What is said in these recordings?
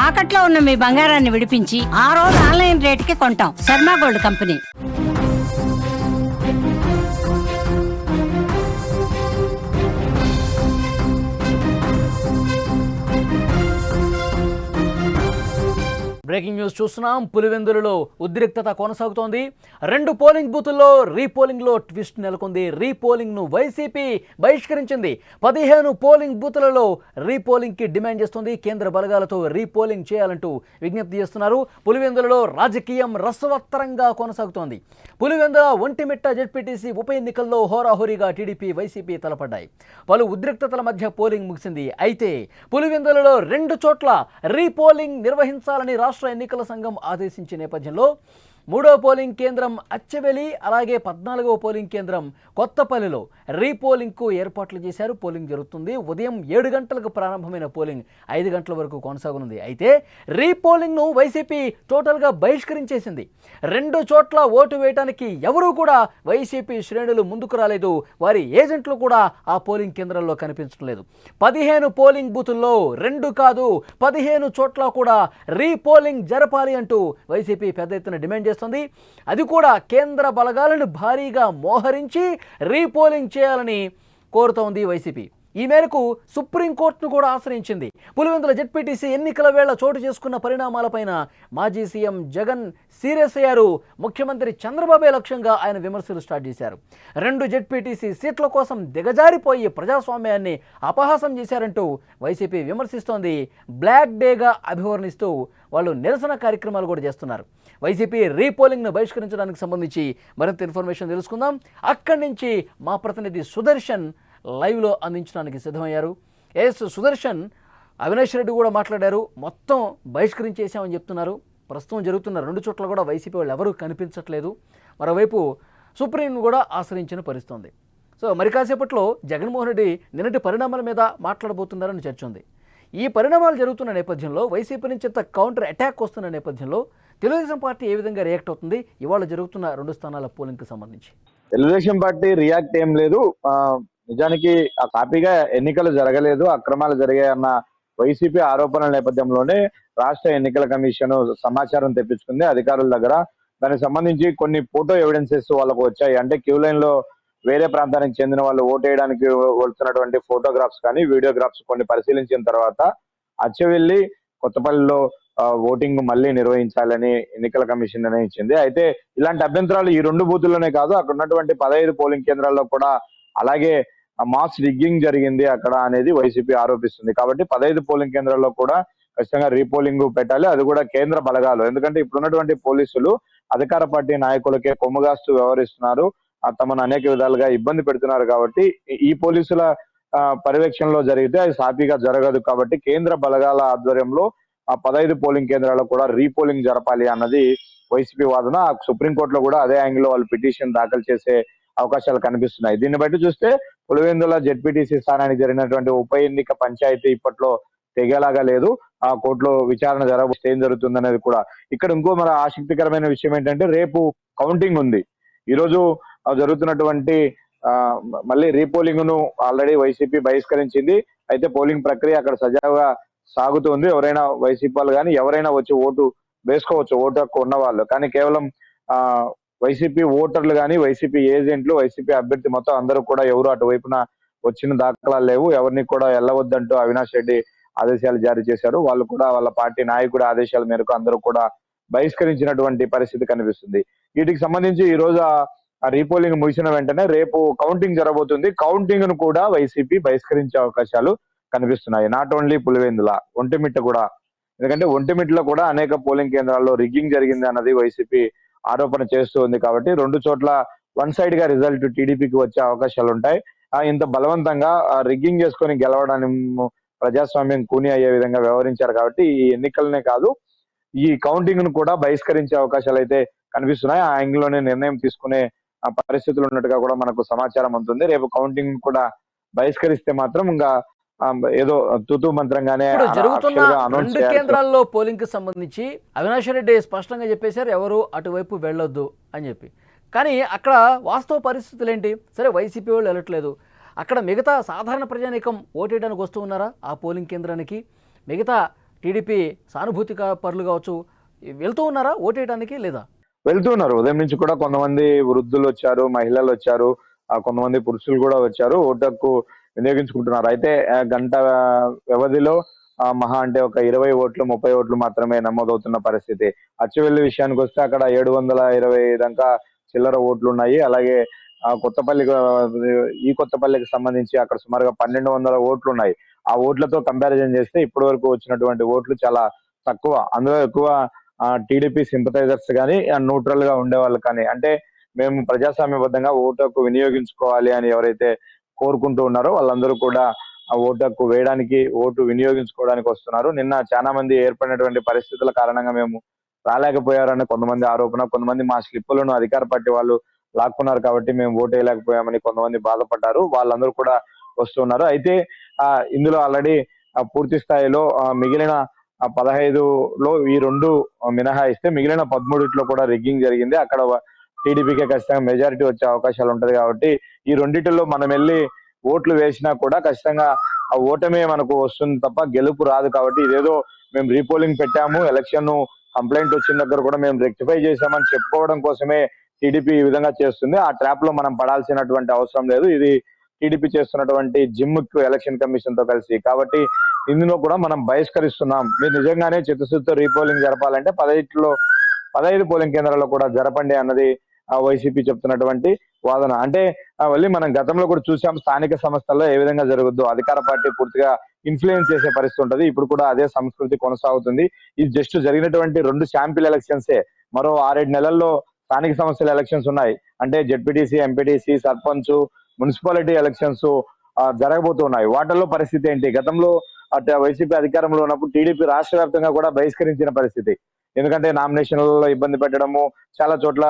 తాకట్లో ఉన్న మీ బంగారాన్ని విడిపించి ఆ రోజు ఆన్లైన్ రేటుకి కొంటాం. Sharma gold company. Breaking news చూస్తున్నాం. పులివెందులలో ఉద్రిక్తత కొనసాగుతోంది. 2 పోలింగ్ బూతుల్లో రీపోలింగ్లో ట్విస్ట్ నెలకొంది. రీపోలింగ్ను వైసీపీ బహిష్కరించింది. 15 పోలింగ్ బూతులలో రీపోలింగ్కి డిమాండ్ చేస్తుంది. కేంద్ర బలగాలతో రీపోలింగ్ చేయాలంటూ విజ్ఞప్తి చేస్తున్నారు. పులివెందులలో రాజకీయం రసవత్తరంగా కొనసాగుతోంది. పులివెందుల ఒంటిమిట్ట జెడ్పీటీసీ ఉప ఎన్నికల్లో హోరాహోరీగా టీడీపీ వైసీపీ తలపడ్డాయి. పలు ఉద్రిక్తతల మధ్య పోలింగ్ ముగిసింది. అయితే పులివెందులలో 2 చోట్ల రీపోలింగ్ నిర్వహించాలని రాష్ట్ర ఎన్నికల సంఘం ఆదేశించిన నేపథ్యంలో 3వ పోలింగ్ కేంద్రం అచ్చెవెలి, అలాగే 14వ పోలింగ్ కేంద్రం కొత్తపల్లిలో రీపోలింగ్కు ఏర్పాట్లు చేశారు. పోలింగ్ జరుగుతుంది. ఉదయం 7 గంటలకు ప్రారంభమైన పోలింగ్ 5 గంటల వరకు కొనసాగనుంది. అయితే రీపోలింగ్ను వైసీపీ టోటల్గా బహిష్కరించేసింది. 2 చోట్ల ఓటు వేయడానికి ఎవరూ కూడా వైసీపీ శ్రేణులు ముందుకు రాలేదు. వారి ఏజెంట్లు కూడా ఆ పోలింగ్ కేంద్రాల్లో కనిపించడం లేదు. 15 పోలింగ్ బూతుల్లో 2 కాదు 15 చోట్ల కూడా రీపోలింగ్ జరపాలి అంటూ వైసీపీ పెద్ద ఎత్తున డిమాండ్ చేస్తుంది. అది కూడా కేంద్ర బలగాలను భారీగా మోహరించి రీపోలింగ్ చేయాలని కోరుతోంది వైసీపీ. ఈ మేరకు సుప్రీంకోర్టును కూడా ఆశ్రయించింది. పులివెందుల జెడ్పీటీసీ ఎన్నికల వేళ చోటు చేసుకున్న పరిణామాలపైన మాజీ సీఎం జగన్ సీరియస్ అయ్యారు. ముఖ్యమంత్రి చంద్రబాబే లక్ష్యంగా ఆయన విమర్శలు స్టార్ట్ చేశారు. 2 జెడ్పీటీసీ సీట్ల కోసం దిగజారిపోయి ప్రజాస్వామ్యాన్ని అపహాసం చేశారంటూ వైసీపీ విమర్శిస్తోంది. బ్లాక్ డేగా అభివర్ణిస్తూ వాళ్ళు నిరసన కార్యక్రమాలు కూడా చేస్తున్నారు. వైసీపీ రీపోలింగ్ను బహిష్కరించడానికి సంబంధించి మరింత ఇన్ఫర్మేషన్ తెలుసుకుందాం. అక్కడి నుంచి మా ప్రతినిధి సుదర్శన్ లైవ్లో అందించడానికి సిద్ధమయ్యారు. సుదర్శన్, అవినాష్ రెడ్డి కూడా మాట్లాడారు. మొత్తం బహిష్కరించేసామని చెప్తున్నారు. ప్రస్తుతం జరుగుతున్న 2 చోట్ల కూడా వైసీపీ వాళ్ళు ఎవరూ కనిపించట్లేదు. మరోవైపు సుప్రీం కూడా ఆశ్రయించిన పరిస్థితుంది. సో మరి కాసేపట్లో జగన్మోహన్ రెడ్డి నిన్నటి పరిణామాల మీద మాట్లాడబోతున్నారని చర్చ ఉంది. ఈ పరిణామాలు జరుగుతున్న నేపథ్యంలో వైసీపీ నుంచి ఇంత కౌంటర్ అటాక్ వస్తున్న నేపథ్యంలో తెలుగుదేశం పార్టీ ఏ విధంగా రియాక్ట్ అవుతుంది ఇవాళ జరుగుతున్న 2 స్థానాల పోలింగ్కి సంబంధించి? తెలుగుదేశం పార్టీ రియాక్ట్ ఏం లేదు. నిజానికి ఆ కాపీగా ఎన్నికలు జరగలేదు, అక్రమాలు జరిగాయన్న వైసీపీ ఆరోపణల నేపథ్యంలోనే రాష్ట్ర ఎన్నికల కమిషన్ సమాచారం తెప్పించుకుంది అధికారుల దగ్గర. దానికి సంబంధించి కొన్ని ఫోటో ఎవిడెన్సెస్ వాళ్ళకు వచ్చాయి. అంటే క్యూ లైన్ లో వేరే ప్రాంతానికి చెందిన వాళ్ళు ఓటు వేయడానికి వెళ్తున్నటువంటి ఫోటోగ్రాఫ్స్ కానీ వీడియోగ్రాఫ్స్ కొన్ని పరిశీలించిన తర్వాత అచ్చెవెల్లి, కొత్తపల్లిలో ఓటింగ్ మళ్ళీ నిర్వహించాలని ఎన్నికల కమిషన్ నిర్ణయించింది. అయితే ఇలాంటి అభ్యంతరాలు ఈ 2 బూతుల్లోనే కాదు, అక్కడ ఉన్నటువంటి 15 పోలింగ్ కేంద్రాల్లో కూడా అలాగే మాస్ రిగ్గింగ్ జరిగింది అక్కడ అనేది వైసీపీ ఆరోపిస్తుంది. కాబట్టి 15 పోలింగ్ కేంద్రాల్లో కూడా ఖచ్చితంగా రీపోలింగ్ పెట్టాలి, అది కూడా కేంద్ర బలగాలు. ఎందుకంటే ఇప్పుడున్నటువంటి పోలీసులు అధికార పార్టీ నాయకులకే కొమ్ముగాస్తూ వ్యవహరిస్తున్నారు, తమను అనేక విధాలుగా ఇబ్బంది పెడుతున్నారు. కాబట్టి ఈ పోలీసుల పర్యవేక్షణలో జరిగితే అది సాఫీగా జరగదు. కాబట్టి కేంద్ర బలగాల ఆధ్వర్యంలో ఆ 15 పోలింగ్ కేంద్రాల్లో కూడా రీపోలింగ్ జరపాలి అన్నది వైసీపీ వాదన. సుప్రీంకోర్టులో కూడా అదే యాంగిల్లో వాళ్ళు పిటిషన్ దాఖలు చేసే అవకాశాలు కనిపిస్తున్నాయి. దీన్ని బట్టి చూస్తే పులివెందుల జెడ్పీటీసీ స్థానానికి జరిగినటువంటి ఉప ఎన్నిక పంచాయతీ ఇప్పట్లో తెగేలాగా లేదు. ఆ కోర్టులో విచారణ జరగబోతే ఏం జరుగుతుంది అనేది కూడా. ఇక్కడ ఇంకో మన ఆసక్తికరమైన విషయం ఏంటంటే రేపు కౌంటింగ్ ఉంది. ఈ రోజు జరుగుతున్నటువంటి మళ్ళీ రీపోలింగ్ ను ఆల్రెడీ వైసీపీ బహిష్కరించింది. అయితే పోలింగ్ ప్రక్రియ అక్కడ సజావుగా సాగుతుంది. ఎవరైనా వైసీపీ వాళ్ళు కానీ ఎవరైనా వచ్చి ఓటు వేసుకోవచ్చు, ఓటు హక్కు ఉన్న వాళ్ళు. కానీ కేవలం వైసీపీ ఓటర్లు కానీ వైసీపీ ఏజెంట్లు వైసీపీ అభ్యర్థి మొత్తం అందరూ కూడా ఎవరు అటువైపున వచ్చిన దాఖలాలు లేవు. ఎవరిని కూడా వెళ్ళవద్దంటూ అవినాష్ రెడ్డి ఆదేశాలు జారీ చేశారు. వాళ్ళు కూడా వాళ్ళ పార్టీ నాయకుడి ఆదేశాల మేరకు అందరూ కూడా బహిష్కరించినటువంటి పరిస్థితి కనిపిస్తుంది. వీటికి సంబంధించి ఈ రోజు ఆ రీపోలింగ్ ముగిసిన వెంటనే రేపు కౌంటింగ్ జరగబోతుంది. కౌంటింగ్ ను కూడా వైసీపీ బహిష్కరించే అవకాశాలు కనిపిస్తున్నాయి. నాట్ ఓన్లీ పులివెందుల, ఒంటిమిట్ట కూడా. ఎందుకంటే ఒంటిమిట్టలో కూడా అనేక పోలింగ్ కేంద్రాల్లో రిగ్గింగ్ జరిగింది అన్నది వైసీపీ ఆరోపణ చేస్తూ ఉంది. కాబట్టి 2 చోట్ల 1 సైడ్ గా రిజల్ట్ టీడీపీకి వచ్చే అవకాశాలు ఉంటాయి. ఇంత బలవంతంగా రిగ్గింగ్ చేసుకొని గెలవడానికి ప్రజాస్వామ్యం కూని అయ్యే విధంగా వ్యవహరించారు. కాబట్టి ఈ ఎన్నికలనే కాదు ఈ కౌంటింగ్ ను కూడా బహిష్కరించే అవకాశాలు అయితే కనిపిస్తున్నాయి. ఆ యాంగిల్ లోనే నిర్ణయం తీసుకునే పరిస్థితులు ఉన్నట్టుగా కూడా మనకు సమాచారం ఉంటుంది. రేపు కౌంటింగ్ కూడా బహిష్కరిస్తే మాత్రం ఇంకా ఏదో తుతు మంత్రంగానే జరుగుతున్న 2 కేంద్రాల్లో పోలింగ్ కి సంబంధించి అవినాష్ రెడ్డి స్పష్టంగా చెప్పేశారు ఎవరు అటువైపు వెళ్ళొద్దు అని చెప్పి. కానీ అక్కడ వాస్తవ పరిస్థితులు ఏంటి? సరే వైసీపీ వాళ్ళు వెళ్ళట్లేదు, అక్కడ మిగతా సాధారణ ప్రజానీకం ఓటేయడానికి వస్తూ ఉన్నారా ఆ పోలింగ్ కేంద్రానికి? మిగతా టీడీపీ సానుభూతిక పరులు కావచ్చు వెళ్తూ ఉన్నారా ఓటేయడానికి లేదా? వెళ్తున్నారు. ఉదయం నుంచి కూడా కొంతమంది వృద్ధులు వచ్చారు, మహిళలు వచ్చారు, కొంతమంది పురుషులు కూడా వచ్చారు. ఓటు హక్కు వినియోగించుకుంటున్నారు. అయితే గంట వ్యవధిలో మహా అంటే ఒక 20 ఓట్లు, 30 ఓట్లు మాత్రమే నమోదవుతున్న పరిస్థితి. అచ్చెవెల్లి విషయానికి వస్తే అక్కడ 720 దాకా చిల్లర ఓట్లున్నాయి. అలాగే ఈ కొత్తపల్లికి సంబంధించి అక్కడ సుమారుగా 1200 ఓట్లున్నాయి. ఆ ఓట్లతో కంపారిజన్ చేస్తే ఇప్పటి వరకు వచ్చినటువంటి ఓట్లు చాలా తక్కువ. అందులో ఎక్కువ టీడీపీ సింపథైజర్స్ కానీ, న్యూట్రల్ గా ఉండేవాళ్ళు కానీ, అంటే మేము ప్రజాస్వామ్యబద్ధంగా ఓటు హక్కు వినియోగించుకోవాలి అని ఎవరైతే కోరుకుంటూ ఉన్నారో వాళ్ళందరూ కూడా ఆ ఓటు హక్కు వేయడానికి, ఓటు వినియోగించుకోవడానికి వస్తున్నారు. నిన్న చాలా మంది ఏర్పడినటువంటి పరిస్థితుల కారణంగా మేము రాలేకపోయారని కొంతమంది ఆరోపణ. కొంతమంది మా స్లిప్పులను అధికార పార్టీ వాళ్ళు లాక్కున్నారు కాబట్టి మేము ఓటు వేయలేకపోయామని కొంతమంది బాధపడ్డారు. వాళ్ళందరూ కూడా వస్తున్నారు. అయితే ఇందులో ఆల్రెడీ పూర్తి స్థాయిలో మిగిలిన 15లో ఈ 2 మినహాయిస్తే మిగిలిన 13లో కూడా రిగ్గింగ్ జరిగింది. అక్కడ టీడీపీకే ఖచ్చితంగా మెజారిటీ వచ్చే అవకాశాలు ఉంటది కాబట్టి ఈ రెండిటిలో మనం వెళ్ళి ఓట్లు వేసినా కూడా ఖచ్చితంగా ఆ ఓటమే మనకు వస్తుంది తప్ప గెలుపు రాదు. కాబట్టి ఇదేదో మేము రీపోలింగ్ పెట్టాము, ఎలక్షన్ కంప్లైంట్ వచ్చిన దగ్గర కూడా మేము రెక్టిఫై చేశామని చెప్పుకోవడం కోసమే టీడీపీ ఈ విధంగా చేస్తుంది. ఆ ట్రాప్ లో మనం పడాల్సినటువంటి అవసరం లేదు. ఇది టీడీపీ చేస్తున్నటువంటి జిమ్ముక్ ఎలక్షన్ కమిషన్ తో కలిసి. కాబట్టి ఇందులో కూడా మనం బహిష్కరిస్తున్నాం. మీరు నిజంగానే చిత్తశుద్ధితో రీపోలింగ్ జరపాలంటే 15 పోలింగ్ కేంద్రాల్లో కూడా జరపండి అన్నది వైసీపీ చెప్తున్నటువంటి వాదన. అంటే మళ్ళీ మనం గతంలో కూడా చూసాం, స్థానిక సంస్థల్లో ఏ విధంగా జరగద్దు, అధికార పార్టీ పూర్తిగా ఇన్ఫ్లుయెన్స్ చేసే పరిస్థితి ఉంటుంది. ఇప్పుడు కూడా అదే సంస్కృతి కొనసాగుతుంది. ఇది జస్ట్ జరిగినటువంటి 2 శాంపిల్ ఎలక్షన్సే. మరో 6-7 నెలల్లో స్థానిక సంస్థల ఎలక్షన్స్ ఉన్నాయి. అంటే ZPTC, MPTC, sarpanch, municipality elections జరగబోతున్నాయి. వాటిల్లో పరిస్థితి ఏంటి? గతంలో వైసీపీ అధికారంలో ఉన్నప్పుడు టీడీపీ రాష్ట్ర వ్యాప్తంగా కూడా బహిష్కరించిన పరిస్థితి. ఎందుకంటే నామినేషన్లలో ఇబ్బంది పెట్టడము, చాలా చోట్ల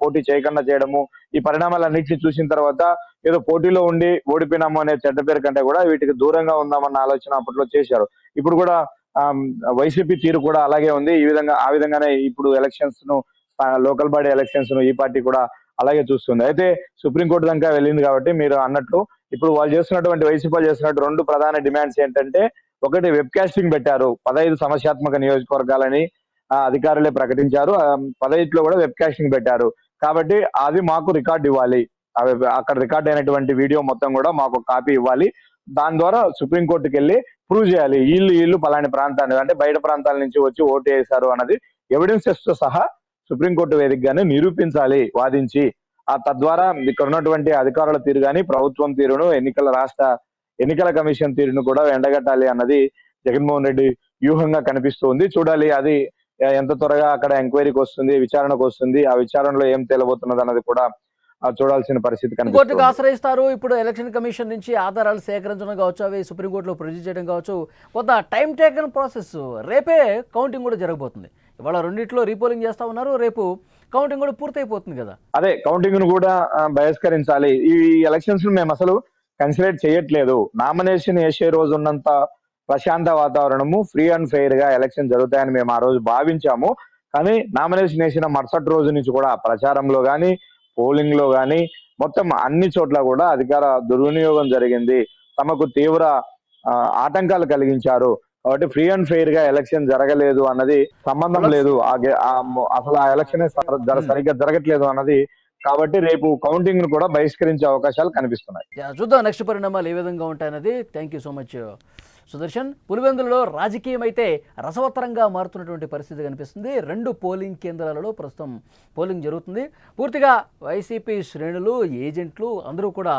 పోటీ చేయకుండా చేయడము, ఈ పరిణామాలన్నింటినీ చూసిన తర్వాత ఏదో పోటీలో ఉండి ఓడిపోయినాము అనే చెడ్డ పేరు కంటే కూడా వీటికి దూరంగా ఉందామన్న ఆలోచన అప్పట్లో చేశారు. ఇప్పుడు కూడా వైసీపీ తీరు కూడా అలాగే ఉంది. ఆ విధంగానే ఇప్పుడు ఎలక్షన్స్ ను, లోకల్ బాడీ ఎలక్షన్స్ ను ఈ పార్టీ కూడా అలాగే చూస్తుంది. అయితే సుప్రీంకోర్టు దాకా వెళ్ళింది కాబట్టి మీరు అన్నట్లు ఇప్పుడు వాళ్ళు చేస్తున్నటువంటి వైసీపీ చేస్తున్నట్టు 2 ప్రధాన డిమాండ్స్ ఏంటంటే, ఒకటి వెబ్ కాస్టింగ్ పెట్టారు. 15 సమస్యాత్మక నియోజకవర్గాలని అధికారులే ప్రకటించారు. 15లో కూడా వెబ్ కాస్టింగ్ పెట్టారు. కాబట్టి అది మాకు రికార్డు ఇవ్వాలి. అక్కడ రికార్డ్ అయినటువంటి వీడియో మొత్తం కూడా మాకు కాపీ ఇవ్వాలి. దాని ద్వారా సుప్రీంకోర్టుకి వెళ్ళి ప్రూవ్ చేయాలి, వీళ్ళు పలాని ప్రాంతాన్ని, అంటే బయట ప్రాంతాల నుంచి వచ్చి ఓటు వేశారు అన్నది ఎవిడెన్సెస్ తో సహా సుప్రీంకోర్టు వేదికగానే నిరూపించాలి వాదించి. తద్వారా ఇక్కడ ఉన్నటువంటి అధికారుల తీరు కానీ, ప్రభుత్వం తీరును, రాష్ట్ర ఎన్నికల కమిషన్ తీరును కూడా ఎండగట్టాలి అన్నది జగన్మోహన్ రెడ్డి వ్యూహంగా కనిపిస్తుంది. చూడాలి అది ఎంత త్వరగా అక్కడ ఎంక్వైరీకి వస్తుంది, విచారణకు వస్తుంది. ఆ విచారణలో ఏం తేలబోతున్నది అన్నది కూడా చూడాల్సిన పరిస్థితి కోర్టుకు కనిపిస్తుంది. ఆశ్రయిస్తారు. ఇప్పుడు ఎలక్షన్ కమిషన్ నుంచి ఆధారాలు సేకరించడం కావచ్చు, అవి సుప్రీంకోర్టులో ప్రొడ్యూస్ చేయడం కావచ్చు, కొంత టైం టేకన్ ప్రాసెస్. రేపే కౌంటింగ్ కూడా జరగబోతుంది. ఇవాళ రెండిట్లో రీపోలింగ్ చేస్తా ఉన్నారు, రేపు కౌంటింగ్ కూడా పూర్తయిపోతుంది కదా. అదే కౌంటింగ్ ను కూడా బహిష్కరించాలి. ఈ ఎలక్షన్స్ మేము అసలు కన్సిడర్ చేయట్లేదు. నామినేషన్ వేసే రోజు ఉన్నంత ప్రశాంత వాతావరణము, ఫ్రీ అండ్ ఫెయిర్ గా ఎలక్షన్ జరుగుతాయని మేము ఆ రోజు భావించాము. కానీ నామినేషన్ వేసిన మరుసటి రోజు నుంచి కూడా ప్రచారంలో గాని, పోలింగ్ లో గాని, మొత్తం అన్ని చోట్ల కూడా అధికార దుర్వినియోగం జరిగింది. తమకు తీవ్ర ఆటంకాలు కలిగించారు. కాబట్టి ఫ్రీ అండ్ ఫెయిర్ గా ఎలక్షన్ జరగలేదు అన్నది సంబంధం లేదు. అసలు ఆ ఎలక్షన్ సరిగ్గా జరగట్లేదు అన్నది. కాబట్టి రేపు కౌంటింగ్ ను కూడా బహిష్కరించే అవకాశాలు కనిపిస్తున్నాయి. చూద్దాం నెక్స్ట్ పరిణామాలు ఏ విధంగా ఉంటాయన్నది. Thank you so much Sudarshan. పులివెందులలో రాజకీయం అయితే రసవత్తరంగా మారుతున్నటువంటి పరిస్థితి కనిపిస్తుంది. 2 పోలింగ్ కేంద్రాలలో ప్రస్తుతం పోలింగ్ జరుగుతుంది. పూర్తిగా వైసీపీ శ్రేణులు, ఏజెంట్లు అందరూ కూడా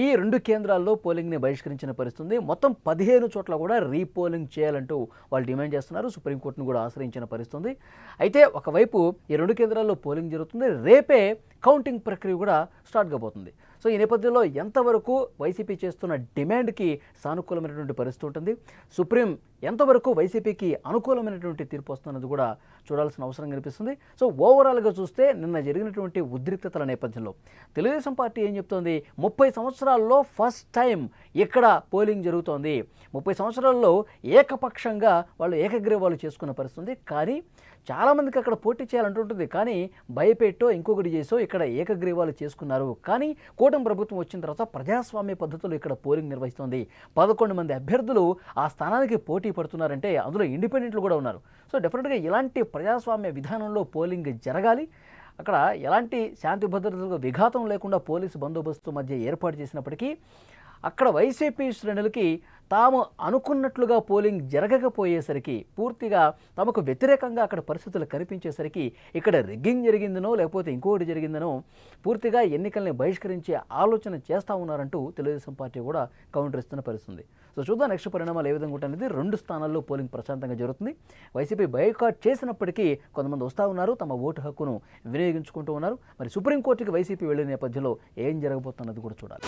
ఈ 2 కేంద్రాల్లో పోలింగ్ని బహిష్కరించిన పరిస్థితుంది. మొత్తం 15 చోట్ల కూడా రీపోలింగ్ చేయాలంటూ వాళ్ళు డిమాండ్ చేస్తున్నారు. సుప్రీంకోర్టును కూడా ఆశ్రయించిన పరిస్థితుంది. అయితే ఒకవైపు ఈ 2 కేంద్రాల్లో పోలింగ్ జరుగుతుంది, రేపే కౌంటింగ్ ప్రక్రియ కూడా స్టార్ట్ కాబోతుంది. సో ఈ నేపథ్యంలో ఎంతవరకు వైసీపీ చేస్తున్న డిమాండ్కి సానుకూలమైనటువంటి పరిస్థితి ఉంటుంది, సుప్రీం ఎంతవరకు వైసీపీకి అనుకూలమైనటువంటి తీర్పు వస్తున్నది కూడా చూడాల్సిన అవసరం కనిపిస్తుంది. సో ఓవరాల్గా చూస్తే నిన్న జరిగినటువంటి ఉద్రిక్తతల నేపథ్యంలో తెలుగుదేశం పార్టీ ఏం చెప్తోంది, 30 సంవత్సరాలు సంవత్సరాల్లో ఫస్ట్ టైం ఇక్కడ పోలింగ్ జరుగుతోంది. 30 సంవత్సరాల్లో ఏకపక్షంగా వాళ్ళు ఏకగ్రీవాలు చేసుకున్న పరిస్థితి. కానీ చాలామందికి అక్కడ పోటీ చేయాలంటుంటుంది, కానీ భయపెట్టో ఇంకొకటి చేసో ఇక్కడ ఏకగ్రీవాలు చేసుకున్నారు. కానీ కూటమి ప్రభుత్వం వచ్చిన తర్వాత ప్రజాస్వామ్య పద్ధతులు ఇక్కడ పోలింగ్ నిర్వహిస్తోంది. 11 మంది అభ్యర్థులు ఆ స్థానానికి పోటీ పడుతున్నారంటే అందులో ఇండిపెండెంట్లు కూడా ఉన్నారు. సో డెఫినెట్గా ఇలాంటి ప్రజాస్వామ్య విధానంలో పోలింగ్ జరగాలి. అక్కడ ఎలాంటి శాంతి భద్రతలకు విఘాతం లేకుండా పోలీసు బందోబస్తు మధ్య ఏర్పాటు చేసినప్పటికీ అక్కడ వైసీపీ శ్రేణులకి తాము అనుకున్నట్లుగా పోలింగ్ జరగకపోయేసరికి, పూర్తిగా తమకు వ్యతిరేకంగా అక్కడ పరిస్థితులు కనిపించేసరికి ఇక్కడ రిగ్గింగ్ జరిగిందనో లేకపోతే ఇంకొకటి జరిగిందనో పూర్తిగా ఎన్నికల్ని బహిష్కరించే ఆలోచన చేస్తూ ఉన్నారంటూ తెలుగుదేశం పార్టీ కూడా కౌంటర్ ఇస్తున్న పరిస్థితుంది. సో చూద్దాం నెక్స్ట్ పరిణామాలు ఏ విధంగా ఉంటుంది. 2 స్థానాల్లో పోలింగ్ ప్రశాంతంగా జరుగుతుంది. వైసీపీ బైకాట్ చేసినప్పటికీ కొంతమంది వస్తూ ఉన్నారు, తమ ఓటు హక్కును వినియోగించుకుంటూ ఉన్నారు. మరి సుప్రీంకోర్టుకి వైసీపీ వెళ్ళే నేపథ్యంలో ఏం జరగబోతున్నది కూడా చూడాలి.